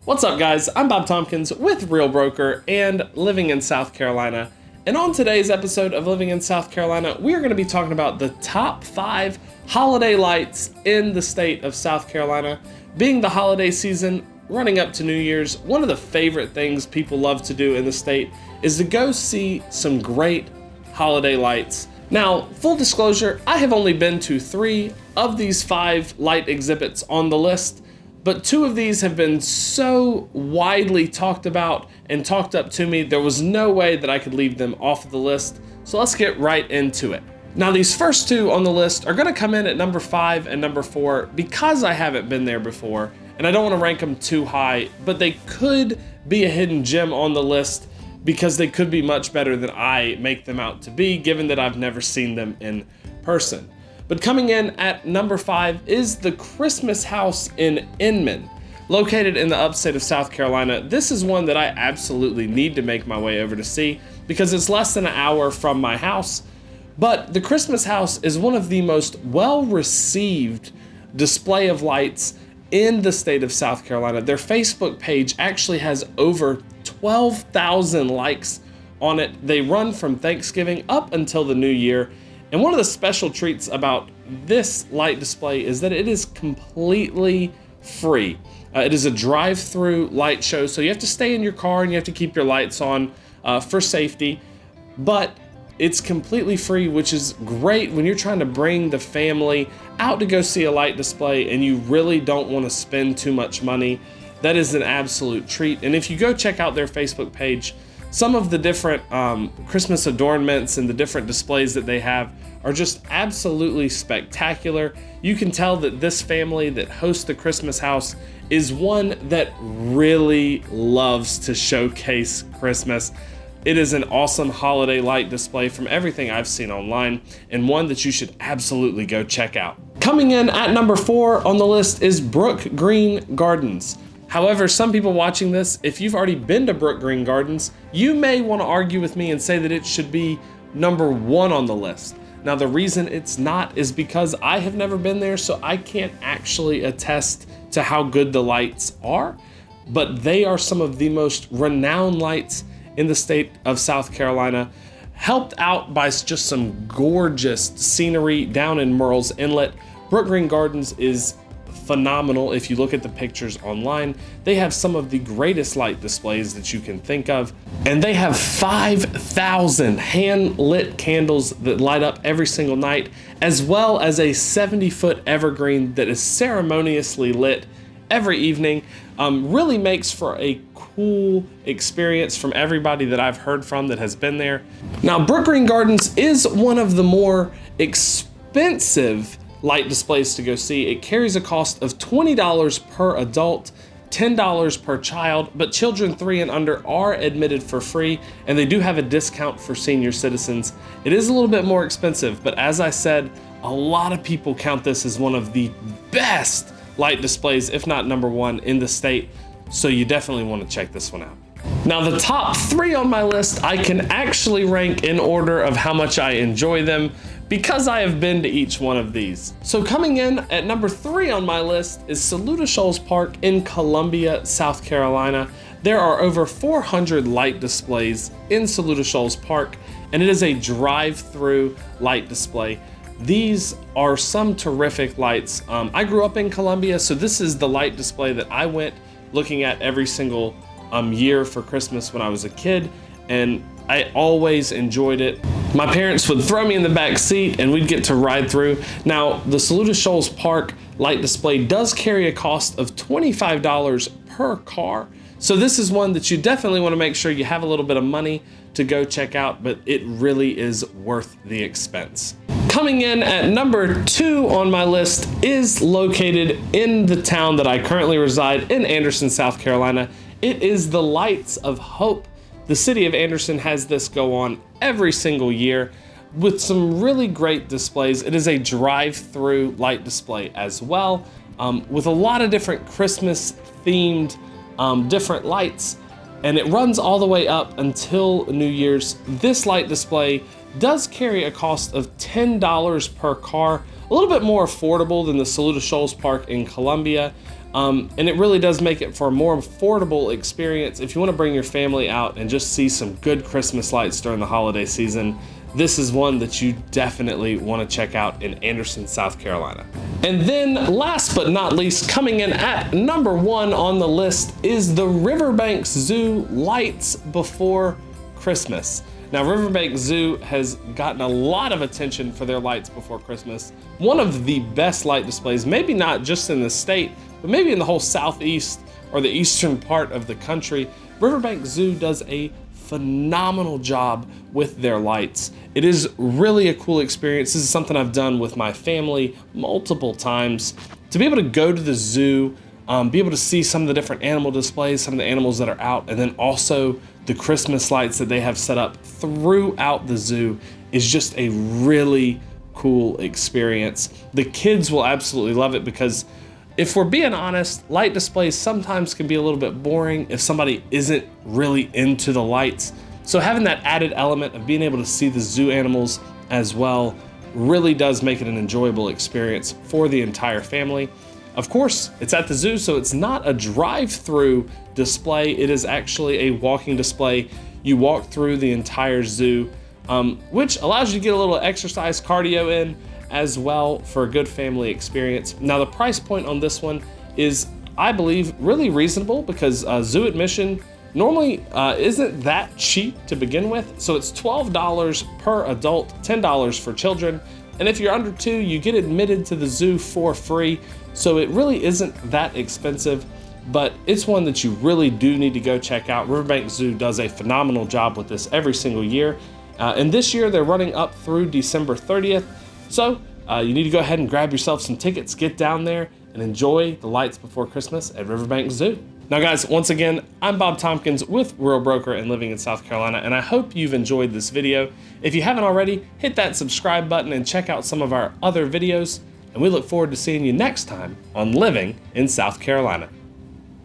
What's up, guys? I'm Bob Tompkins with Real Broker and living in South Carolina. And on today's episode of Living in South Carolina, we're going to be talking about the top 5 holiday lights in the state of South Carolina. Being the holiday season running up to New Year's, one of the favorite things people love to do in the state is to go see some great holiday lights. Now, full disclosure, I have only been to 3 of these 5 light exhibits on the list, but 2 of these have been so widely talked about and talked up to me, there was no way that I could leave them off of the list. So let's get right into it. Now, these first 2 on the list are gonna come in at number 5 and number 4 because I haven't been there before, and I don't wanna rank them too high, but they could be a hidden gem on the list because they could be much better than I make them out to be, given that I've never seen them in person. But coming in at number 5 is the Christmas house in Inman. Located in the upstate of South Carolina, this is one that I absolutely need to make my way over to see because it's less than an hour from my house. But the Christmas house is one of the most well-received display of lights in the state of South Carolina. Their Facebook page actually has over 12,000 likes on it. They run from Thanksgiving up until the new year. And one of the special treats about this light display is that it is completely free. It is a drive-through light show, so you have to stay in your car and you have to keep your lights on for safety, but it's completely free, which is great when you're trying to bring the family out to go see a light display and you really don't want to spend too much money. That is an absolute treat. And if you go check out their Facebook page, some of the different Christmas adornments and the different displays that they have are just absolutely spectacular. You can tell that this family that hosts the Christmas house is one that really loves to showcase Christmas. It is an awesome holiday light display from everything I've seen online, and one that you should absolutely go check out. Coming in at number 4 on the list is Brookgreen Gardens. However, some people watching this, if you've already been to Brookgreen Gardens, you may want to argue with me and say that it should be number 1 on the list. Now, the reason it's not is because I have never been there, so I can't actually attest to how good the lights are, but they are some of the most renowned lights in the state of South Carolina, helped out by just some gorgeous scenery down in Murrells Inlet. Brookgreen Gardens is phenomenal. If you look at the pictures online, they have some of the greatest light displays that you can think of, and they have 5,000 hand-lit candles that light up every single night, as well as a 70-foot evergreen that is ceremoniously lit every evening. Really makes for a cool experience from everybody that I've heard from that has been there. Now, Brookgreen Gardens is one of the more expensive light displays to go see. It carries a cost of $20 per adult, $10 per child, but children 3 and under are admitted for free, and they do have a discount for senior citizens. It is a little bit more expensive, but as I said, a lot of people count this as one of the best light displays, if not number 1 in the state, so you definitely want to check this one out. Now, the top 3 on my list, I can actually rank in order of how much I enjoy them because I have been to each one of these. So coming in at number 3 on my list is Saluda Shoals Park in Columbia, South Carolina. There are over 400 light displays in Saluda Shoals Park, and it is a drive-through light display. These are some terrific lights. I grew up in Columbia, so this is the light display that I went looking at every single year for Christmas when I was a kid, and I always enjoyed it. My parents would throw me in the back seat and we'd get to ride through. Now, the Saluda Shoals Park light display does carry a cost of $25 per car. So this is one that you definitely want to make sure you have a little bit of money to go check out, but it really is worth the expense. Coming in at number 2 on my list is located in the town that I currently reside in, Anderson, South Carolina. It is the Lights of Hope. The city of Anderson has this go on every single year with some really great displays. It is a drive-through light display as well, with a lot of different Christmas themed different lights, and it runs all the way up until New Year's. This light display does carry a cost of $10 per car, a little bit more affordable than the Saluda Shoals Park in Columbia, And it really does make it for a more affordable experience. If you want to bring your family out and just see some good Christmas lights during the holiday season, this is one that you definitely want to check out in Anderson, South Carolina. And then last but not least, coming in at number 1 on the list is the Riverbank Zoo lights before Christmas. Now, Riverbank Zoo has gotten a lot of attention for their lights before Christmas. One of the best light displays, maybe not just in the state, but maybe in the whole southeast or the eastern part of the country. Riverbank Zoo does a phenomenal job with their lights. It is really a cool experience. This is something I've done with my family multiple times. To be able to go to the zoo, be able to see some of the different animal displays, some of the animals that are out, and then also the Christmas lights that they have set up throughout the zoo is just a really cool experience. The kids will absolutely love it because if we're being honest, light displays sometimes can be a little bit boring if somebody isn't really into the lights. So having that added element of being able to see the zoo animals as well really does make it an enjoyable experience for the entire family. Of course, it's at the zoo, so it's not a drive-through display. It is actually a walking display. You walk through the entire zoo, which allows you to get a little exercise cardio in as well for a good family experience. Now, the price point on this one is, I believe, really reasonable because zoo admission normally isn't that cheap to begin with. So it's $12 per adult, $10 for children. And if you're under 2, you get admitted to the zoo for free. So it really isn't that expensive, but it's one that you really do need to go check out. Riverbank Zoo does a phenomenal job with this every single year. And this year they're running up through December 30th. So you need to go ahead and grab yourself some tickets, get down there and enjoy the lights before Christmas at Riverbank Zoo. Now guys, once again, I'm Bob Tompkins with Real Broker and living in South Carolina, and I hope you've enjoyed this video. If you haven't already, hit that subscribe button and check out some of our other videos, and we look forward to seeing you next time on Living in South Carolina.